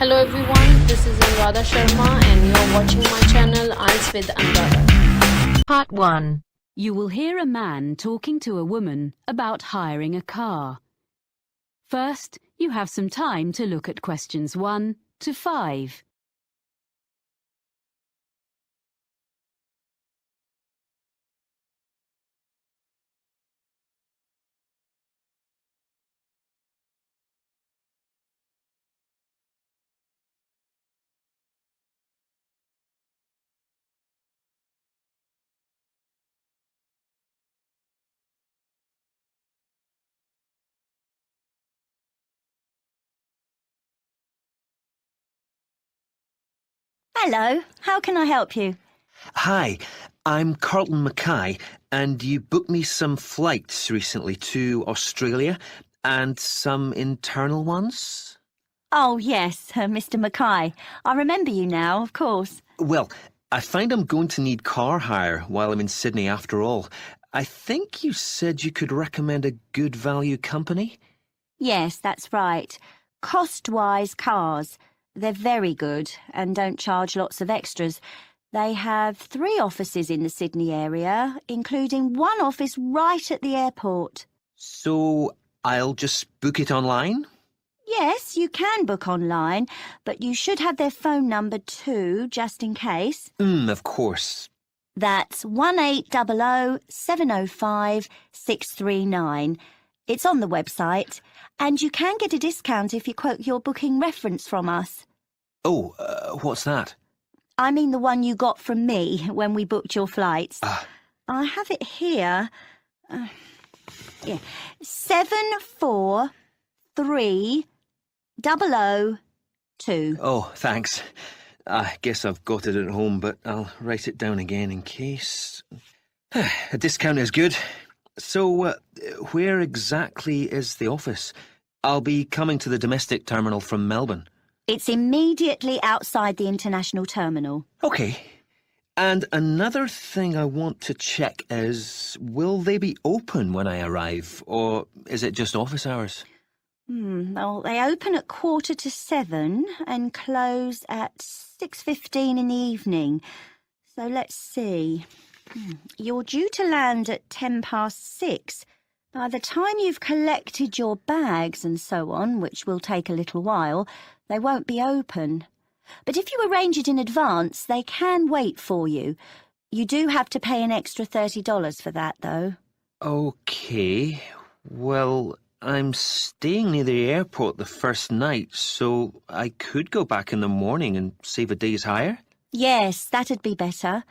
Hello everyone, this is ANURADHA Sharma and you're watching my channel IELTS with ANURADHA. Part 1. You will hear a man talking to a woman about hiring a car. First, you have some time to look at questions 1 to 5. Hello, how can I help you? Hi, I'm Carlton Mackay, and you booked me some flights recently to Australia and some internal ones? Oh, yes, Mr. Mackay. I remember you now, of course. Well, I find I'm going to need car hire while I'm in Sydney after all. I think you said you could recommend a good value company? Yes, that's right. Cost-wise cars. They're very good and don't charge lots of extras. They have 3 offices in the Sydney area, including one office right at the airport. So I'll just book it online? Yes, you can book online, but you should have their phone number too, just in case. Of course. That's 1800 705 639. It's on the website, and you can get a discount if you quote your booking reference from us. Oh, what's that? I mean the one you got from me when we booked your flights. I have it here. 743002. Oh, thanks. I guess I've got it at home, but I'll write it down again in case. A discount is good. So, where exactly is the office? I'll be coming to the domestic terminal from Melbourne. It's immediately outside the international terminal. OK. And another thing I want to check is, will they be open when I arrive, or is it just office hours? Well, they open at 7:15 and close at 6:15 in the evening. So let's see. You're due to land at 6:10. By the time you've collected your bags and so on, which will take a little while, they won't be open. But if you arrange it in advance, they can wait for you. You do have to pay an extra $30 for that, though. OK. Well, I'm staying near the airport the first night, so I could go back in the morning and save a day's hire? Yes, that'd be better.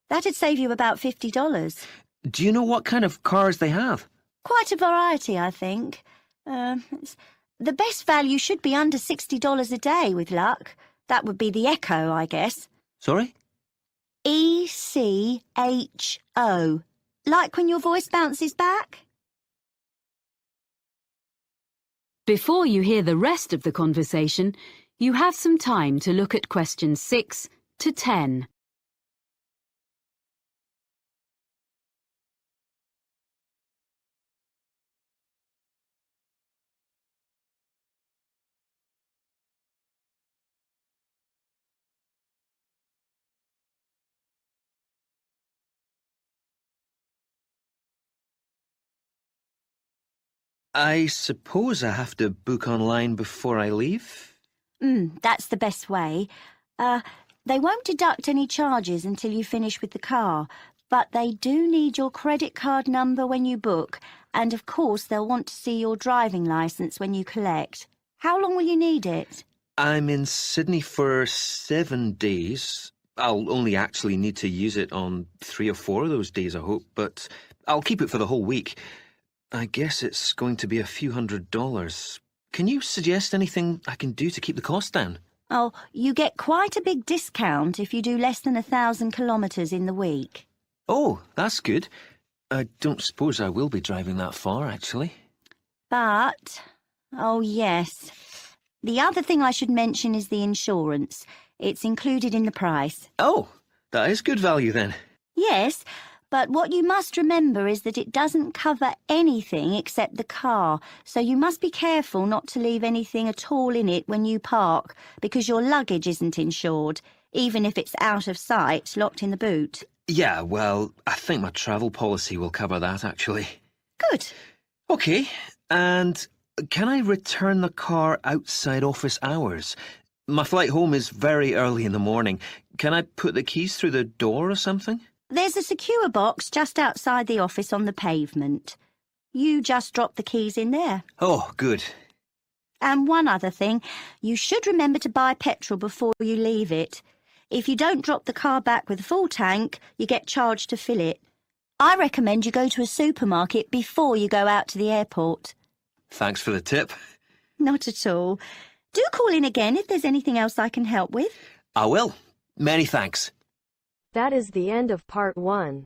That'd save you about $50. Do you know what kind of cars they have? Quite a variety, I think. The best value should be under $60 a day, with luck. That would be the Echo, I guess. Sorry? ECHO. Like when your voice bounces back? Before you hear the rest of the conversation, you have some time to look at questions 6 to 10. I suppose I have to book online before I leave? That's the best way. They won't deduct any charges until you finish with the car, but they do need your credit card number when you book, and of course they'll want to see your driving licence when you collect. How long will you need it? I'm in Sydney for 7 days. I'll only actually need to use it on 3 or 4 of those days, I hope, but I'll keep it for the whole week. I guess it's going to be a few $100s. Can you suggest anything I can do to keep the cost down? Oh, you get quite a big discount if you do less than 1,000 kilometres in the week. Oh, that's good. I don't suppose I will be driving that far, actually. But, oh yes, the other thing I should mention is the insurance. It's included in the price. Oh, that is good value then. Yes, But what you must remember is that it doesn't cover anything except the car, so you must be careful not to leave anything at all in it when you park, because your luggage isn't insured, even if it's out of sight, locked in the boot. Yeah, well, I think my travel policy will cover that, actually. Good. OK, and can I return the car outside office hours? My flight home is very early in the morning. Can I put the keys through the door or something? There's a secure box just outside the office on the pavement. You just drop the keys in there. Oh, good. And one other thing, you should remember to buy petrol before you leave it. If you don't drop the car back with a full tank, you get charged to fill it. I recommend you go to a supermarket before you go out to the airport. Thanks for the tip. Not at all. Do call in again if there's anything else I can help with. I will. Many thanks. That is the end of part 1.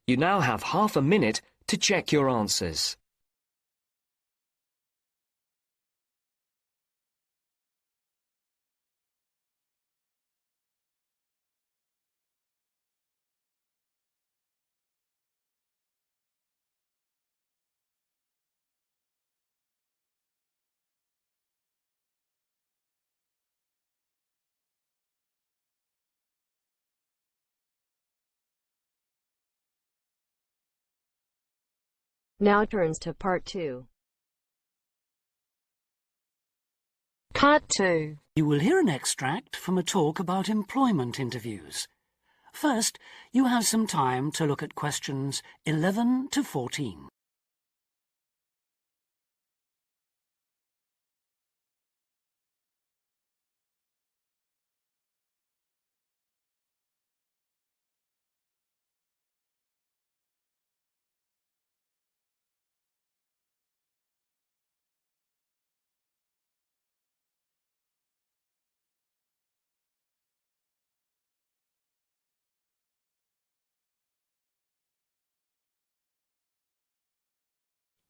You now have half a minute to check your answers. Now turns to part 2. Cut 2. You will hear an extract from a talk about employment interviews. First, you have some time to look at questions 11 to 14.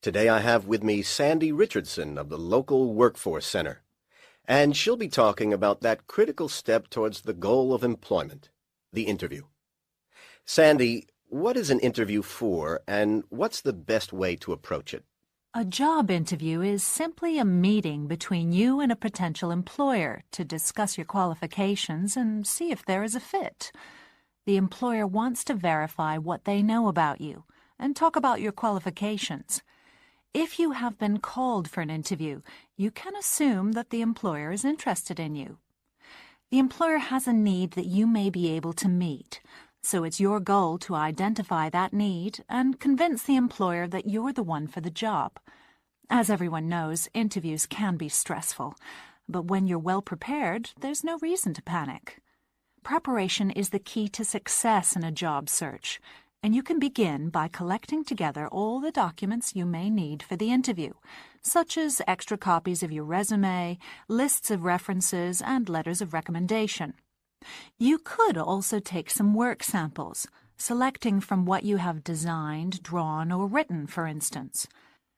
Today I have with me Sandy Richardson of the local Workforce Center, and she'll be talking about that critical step towards the goal of employment, the interview. Sandy, what is an interview for, and what's the best way to approach it? A job interview is simply a meeting between you and a potential employer to discuss your qualifications and see if there is a fit. The employer wants to verify what they know about you and talk about your qualifications. If you have been called for an interview, you can assume that the employer is interested in you. The employer has a need that you may be able to meet, so it's your goal to identify that need and convince the employer that you're the one for the job. As everyone knows, interviews can be stressful, but when you're well prepared, there's no reason to panic. Preparation is the key to success in a job search, and you can begin by collecting together all the documents you may need for the interview, such as extra copies of your resume, lists of references, and letters of recommendation. You could also take some work samples, selecting from what you have designed, drawn, or written, for instance.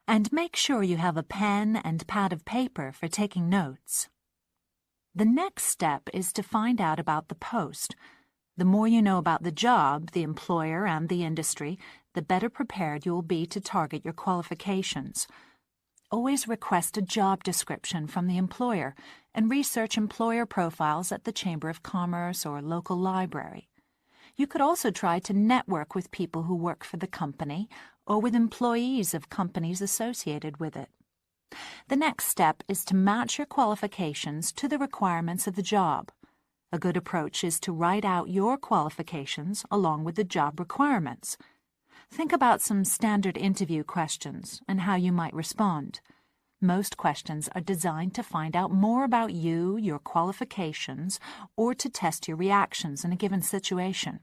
And make sure you have a pen and pad of paper for taking notes. The next step is to find out about the post. The more you know about the job, the employer, and the industry, the better prepared you will be to target your qualifications. Always request a job description from the employer and research employer profiles at the Chamber of Commerce or local library. You could also try to network with people who work for the company or with employees of companies associated with it. The next step is to match your qualifications to the requirements of the job. A good approach is to write out your qualifications along with the job requirements. Think about some standard interview questions and how you might respond. Most questions are designed to find out more about you, your qualifications, or to test your reactions in a given situation.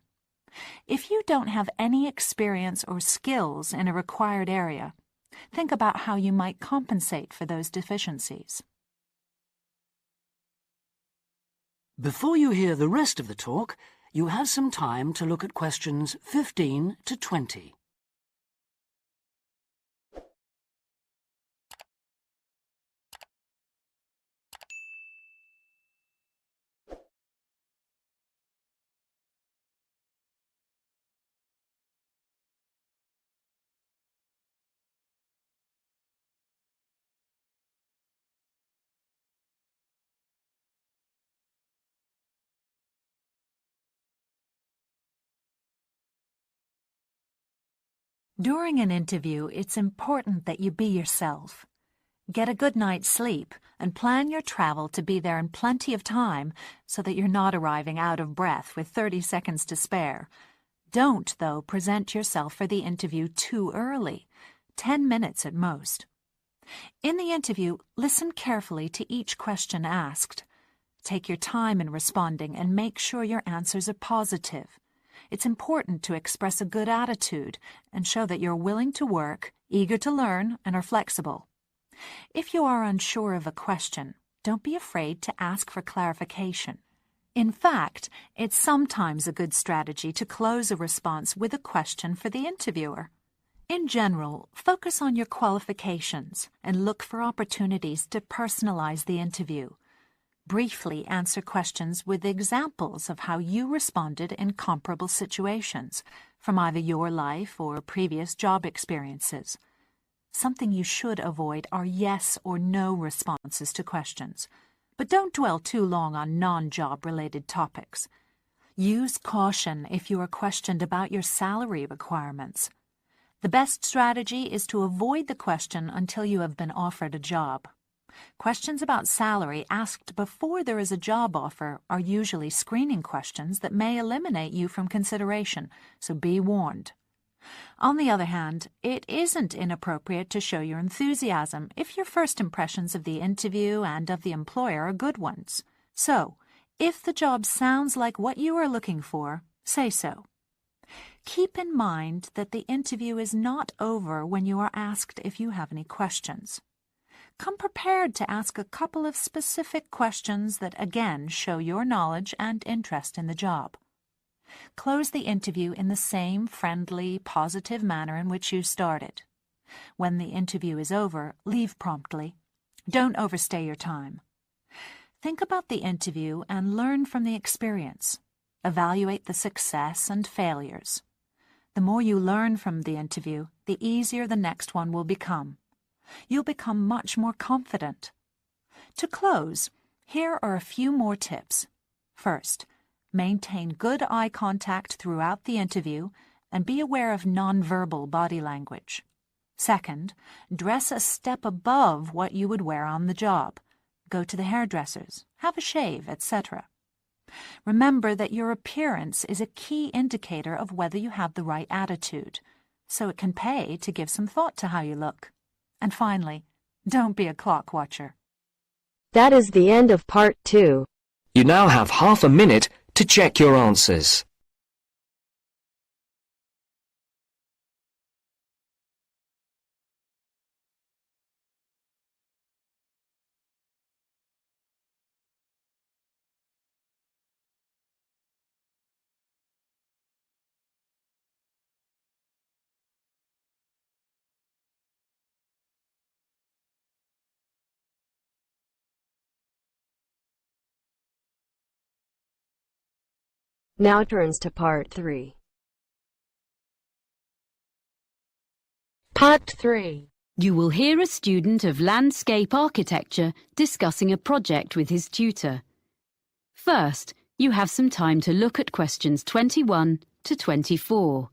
If you don't have any experience or skills in a required area, think about how you might compensate for those deficiencies. Before you hear the rest of the talk, you have some time to look at questions 15 to 20. During an interview, it's important that you be yourself. Get a good night's sleep and plan your travel to be there in plenty of time so that you're not arriving out of breath with 30 seconds to spare. Don't, though, present yourself for the interview too early, 10 minutes at most. In the interview, listen carefully to each question asked. Take your time in responding and make sure your answers are positive. It's important to express a good attitude and show that you're willing to work, eager to learn, and are flexible. If you are unsure of a question, don't be afraid to ask for clarification. In fact, it's sometimes a good strategy to close a response with a question for the interviewer. In general, focus on your qualifications and look for opportunities to personalize the interview. Briefly answer questions with examples of how you responded in comparable situations, from either your life or previous job experiences. Something you should avoid are yes or no responses to questions, but don't dwell too long on non-job-related topics. Use caution if you are questioned about your salary requirements. The best strategy is to avoid the question until you have been offered a job. Questions about salary asked before there is a job offer are usually screening questions that may eliminate you from consideration, so be warned. On the other hand, it isn't inappropriate to show your enthusiasm if your first impressions of the interview and of the employer are good ones. So, if the job sounds like what you are looking for, say so. Keep in mind that the interview is not over when you are asked if you have any questions. Come prepared to ask a couple of specific questions that again show your knowledge and interest in the job. Close the interview in the same friendly, positive manner in which you started. When the interview is over, leave promptly. Don't overstay your time. Think about the interview and learn from the experience. Evaluate the success and failures. The more you learn from the interview, the easier the next one will become. You'll become much more confident. To close, here are a few more tips. First, maintain good eye contact throughout the interview and be aware of nonverbal body language. Second, dress a step above what you would wear on the job. Go to the hairdressers, have a shave, etc. Remember that your appearance is a key indicator of whether you have the right attitude, so it can pay to give some thought to how you look. And finally, don't be a clock watcher. That is the end of part 2. You now have half a minute to check your answers. Now turns to part 3. Part 3. You will hear a student of landscape architecture discussing a project with his tutor. First, you have some time to look at questions 21 to 24.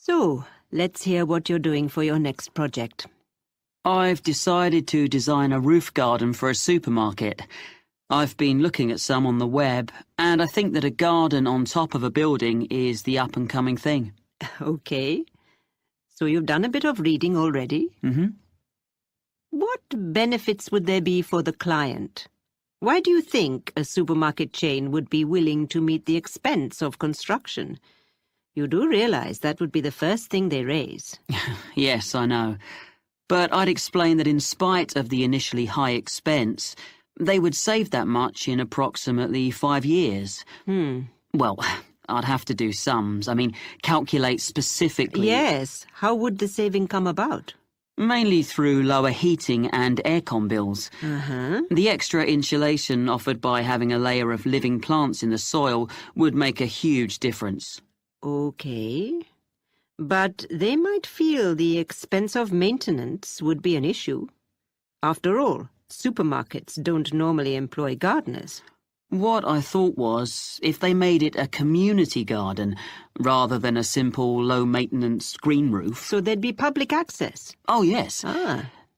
So, let's hear what you're doing for your next project. I've decided to design a roof garden for a supermarket. I've been looking at some on the web, and I think that a garden on top of a building is the up-and-coming thing. Okay. So you've done a bit of reading already? Mm-hmm. What benefits would there be for the client? Why do you think a supermarket chain would be willing to meet the expense of construction? You do realize that would be the first thing they raise. Yes, I know. But I'd explain that in spite of the initially high expense, they would save that much in approximately 5 years. Well, I'd have to do sums. I mean, calculate specifically. Yes, how would the saving come about? Mainly through lower heating and aircon bills. Uh-huh. The extra insulation offered by having a layer of living plants in the soil would make a huge difference. Okay. But they might feel the expense of maintenance would be an issue. After all, supermarkets don't normally employ gardeners. What I thought was, if they made it a community garden, rather than a simple, low-maintenance green roof... So there'd be public access? Oh, yes.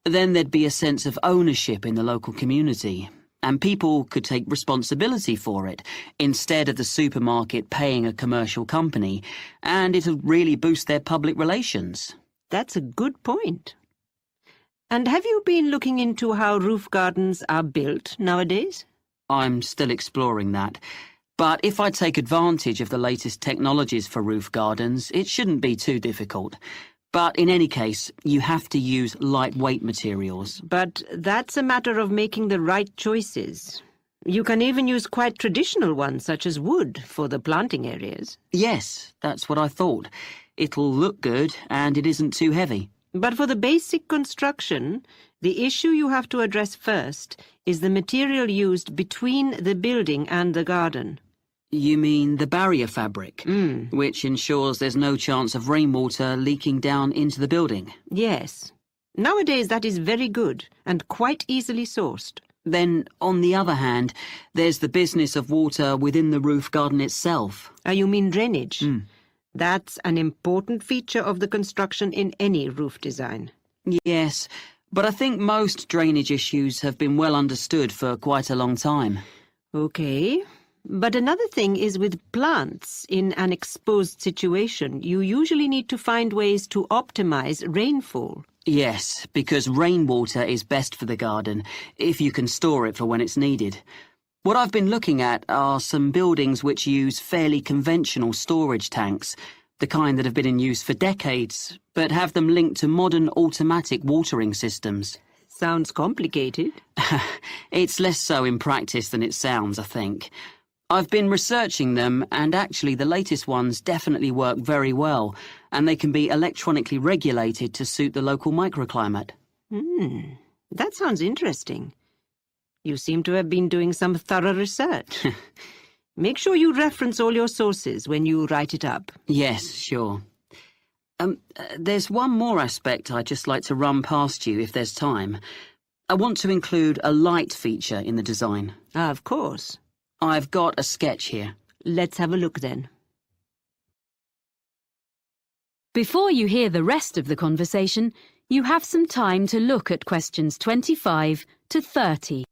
Then there'd be a sense of ownership in the local community, and people could take responsibility for it, instead of the supermarket paying a commercial company, and it'd really boost their public relations. That's a good point. And have you been looking into how roof gardens are built nowadays? I'm still exploring that. But if I take advantage of the latest technologies for roof gardens, it shouldn't be too difficult. But in any case, you have to use lightweight materials. But that's a matter of making the right choices. You can even use quite traditional ones, such as wood, for the planting areas. Yes, that's what I thought. It'll look good, and it isn't too heavy. But for the basic construction, the issue you have to address first is the material used between the building and the garden. You mean the barrier fabric, which ensures there's no chance of rainwater leaking down into the building? Yes. Nowadays that is very good and quite easily sourced. Then, on the other hand, there's the business of water within the roof garden itself. You mean drainage? That's an important feature of the construction in any roof design. Yes, but I think most drainage issues have been well understood for quite a long time. Okay, but another thing is with plants in an exposed situation, you usually need to find ways to optimize rainfall. Yes, because rainwater is best for the garden, if you can store it for when it's needed. What I've been looking at are some buildings which use fairly conventional storage tanks, the kind that have been in use for decades, but have them linked to modern automatic watering systems. Sounds complicated. It's less so in practice than it sounds, I think. I've been researching them, and actually the latest ones definitely work very well, and they can be electronically regulated to suit the local microclimate. That sounds interesting. You seem to have been doing some thorough research. Make sure you reference all your sources when you write it up. Yes, sure. There's one more aspect I'd just like to run past you if there's time. I want to include a light feature in the design. Of course. I've got a sketch here. Let's have a look then. Before you hear the rest of the conversation, you have some time to look at questions 25 to 30.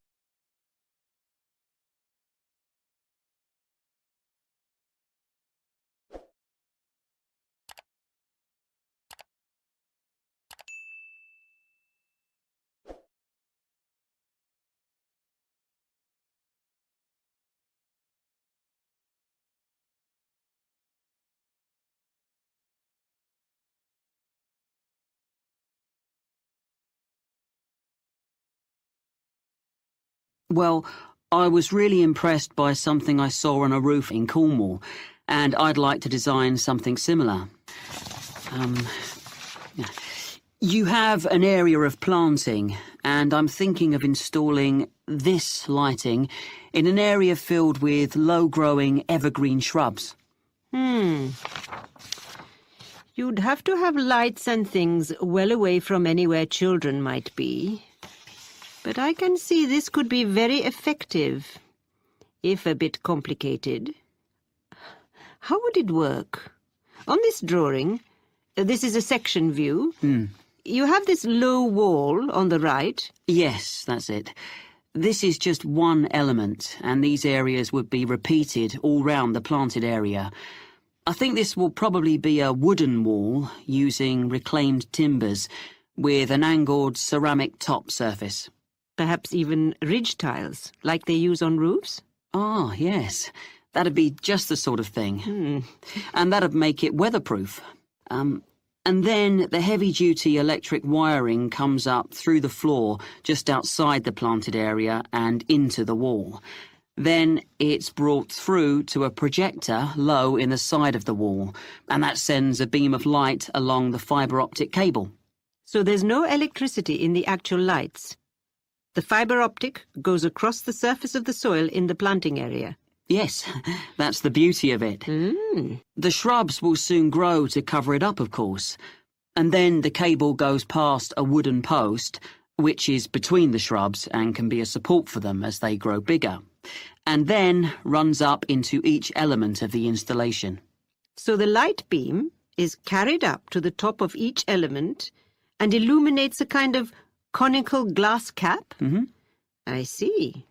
Well, I was really impressed by something I saw on a roof in Cornwall, and I'd like to design something similar. You have an area of planting, and I'm thinking of installing this lighting in an area filled with low-growing evergreen shrubs. You'd have to have lights and things well away from anywhere children might be. But I can see this could be very effective, if a bit complicated. How would it work? On this drawing, this is a section view. You have this low wall on the right. Yes, that's it. This is just one element, and these areas would be repeated all round the planted area. I think this will probably be a wooden wall using reclaimed timbers with an angled ceramic top surface. Perhaps even ridge tiles, like they use on roofs? Ah, yes. That'd be just the sort of thing. And that'd make it weatherproof. And then the heavy-duty electric wiring comes up through the floor just outside the planted area and into the wall. Then it's brought through to a projector low in the side of the wall, and that sends a beam of light along the fibre optic cable. So there's no electricity in the actual lights. The fibre optic goes across the surface of the soil in the planting area. Yes, that's the beauty of it. The shrubs will soon grow to cover it up, of course. And then the cable goes past a wooden post, which is between the shrubs and can be a support for them as they grow bigger, and then runs up into each element of the installation. So the light beam is carried up to the top of each element and illuminates a kind of conical glass cap? I see.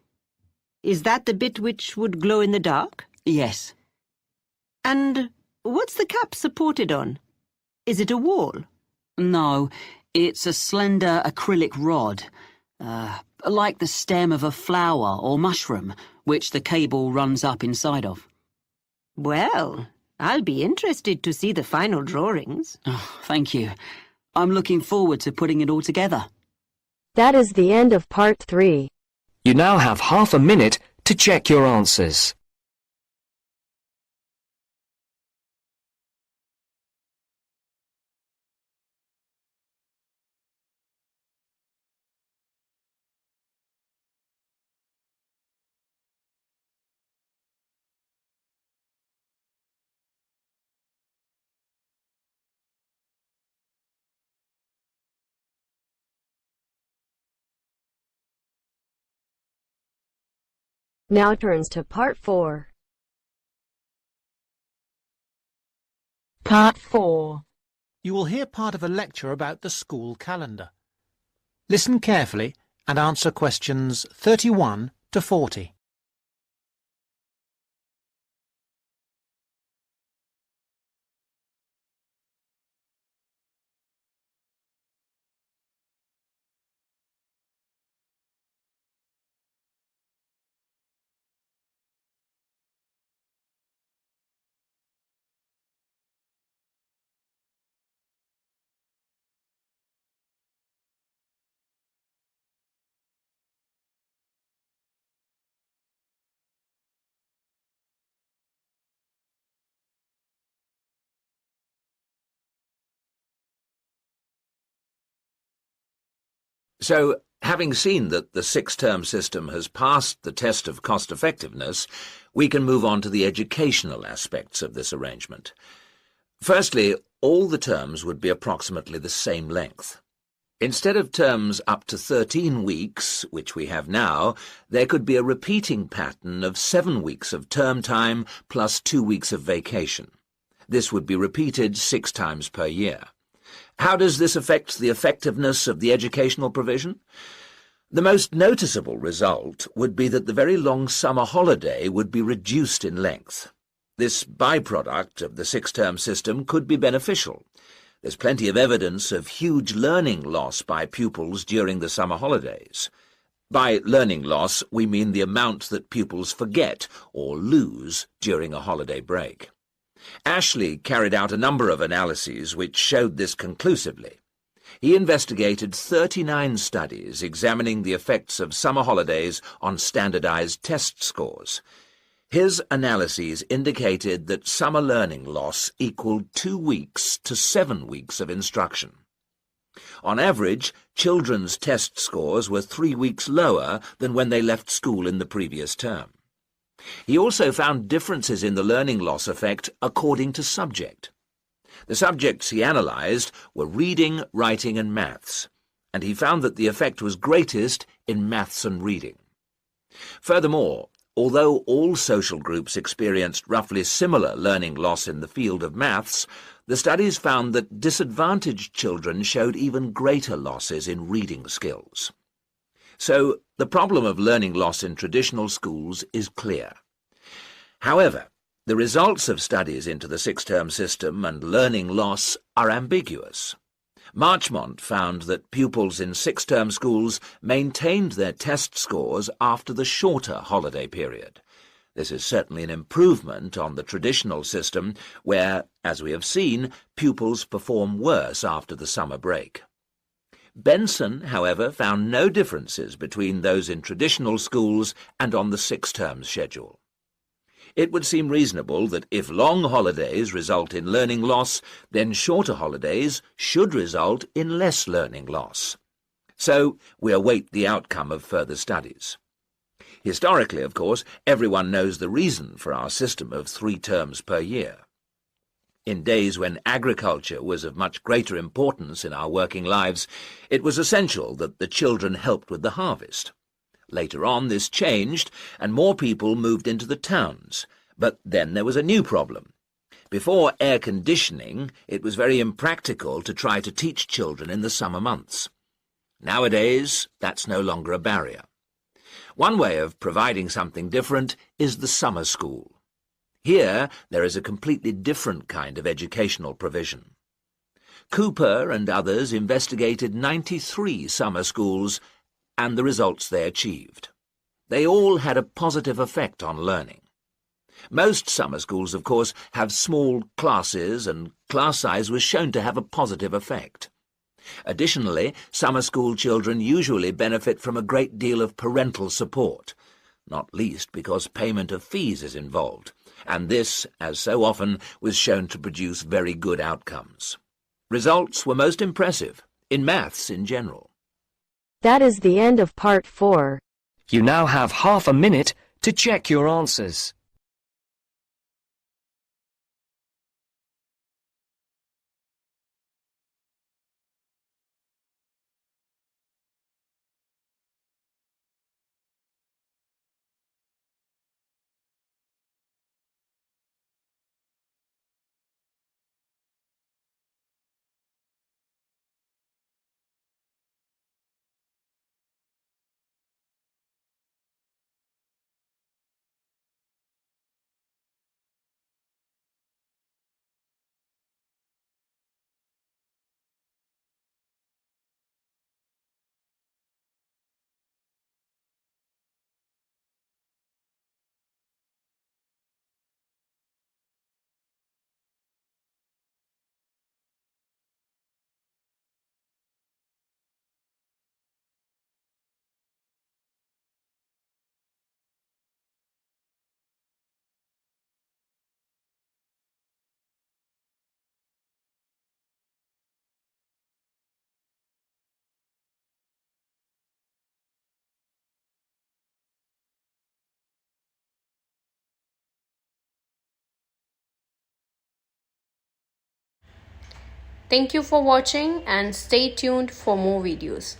Is that the bit which would glow in the dark? Yes. And what's the cap supported on? Is it a wall? No, it's a slender acrylic rod, like the stem of a flower or mushroom, which the cable runs up inside of. Well, I'll be interested to see the final drawings. Oh, thank you. I'm looking forward to putting it all together. That is the end of part 3. You now have half a minute to check your answers. Now turns to part 4. Part 4. You will hear part of a lecture about the school calendar. Listen carefully and answer questions 31 to 40. So, having seen that the six-term system has passed the test of cost-effectiveness, we can move on to the educational aspects of this arrangement. Firstly, all the terms would be approximately the same length. Instead of terms up to 13 weeks, which we have now, there could be a repeating pattern of 7 weeks of term time plus 2 weeks of vacation. This would be repeated 6 times per year. How does this affect the effectiveness of the educational provision? The most noticeable result would be that the very long summer holiday would be reduced in length. This byproduct of the six-term system could be beneficial. There's plenty of evidence of huge learning loss by pupils during the summer holidays. By learning loss, we mean the amount that pupils forget or lose during a holiday break. Ashley carried out a number of analyses which showed this conclusively. He investigated 39 studies examining the effects of summer holidays on standardized test scores. His analyses indicated that summer learning loss equaled 2 weeks to 7 weeks of instruction. On average, children's test scores were 3 weeks lower than when they left school in the previous term. He also found differences in the learning loss effect according to subject. The subjects he analysed were reading, writing and maths, and he found that the effect was greatest in maths and reading. Furthermore, although all social groups experienced roughly similar learning loss in the field of maths, the studies found that disadvantaged children showed even greater losses in reading skills. So, the problem of learning loss in traditional schools is clear. However, the results of studies into the six-term system and learning loss are ambiguous. Marchmont found that pupils in six-term schools maintained their test scores after the shorter holiday period. This is certainly an improvement on the traditional system where, as we have seen, pupils perform worse after the summer break. Benson, however, found no differences between those in traditional schools and on the 6 terms schedule. It would seem reasonable that if long holidays result in learning loss, then shorter holidays should result in less learning loss. So we await the outcome of further studies. Historically, of course, everyone knows the reason for our system of 3 terms per year. In days when agriculture was of much greater importance in our working lives, it was essential that the children helped with the harvest. Later on, this changed, and more people moved into the towns. But then there was a new problem. Before air conditioning, it was very impractical to try to teach children in the summer months. Nowadays, that's no longer a barrier. One way of providing something different is the summer school. Here, there is a completely different kind of educational provision. Cooper and others investigated 93 summer schools and the results they achieved. They all had a positive effect on learning. Most summer schools, of course, have small classes, and class size was shown to have a positive effect. Additionally, summer school children usually benefit from a great deal of parental support, not least because payment of fees is involved, and this, as so often, was shown to produce very good outcomes. Results were most impressive, in maths in general. That is the end of part 4. You now have half a minute to check your answers. Thank you for watching and stay tuned for more videos.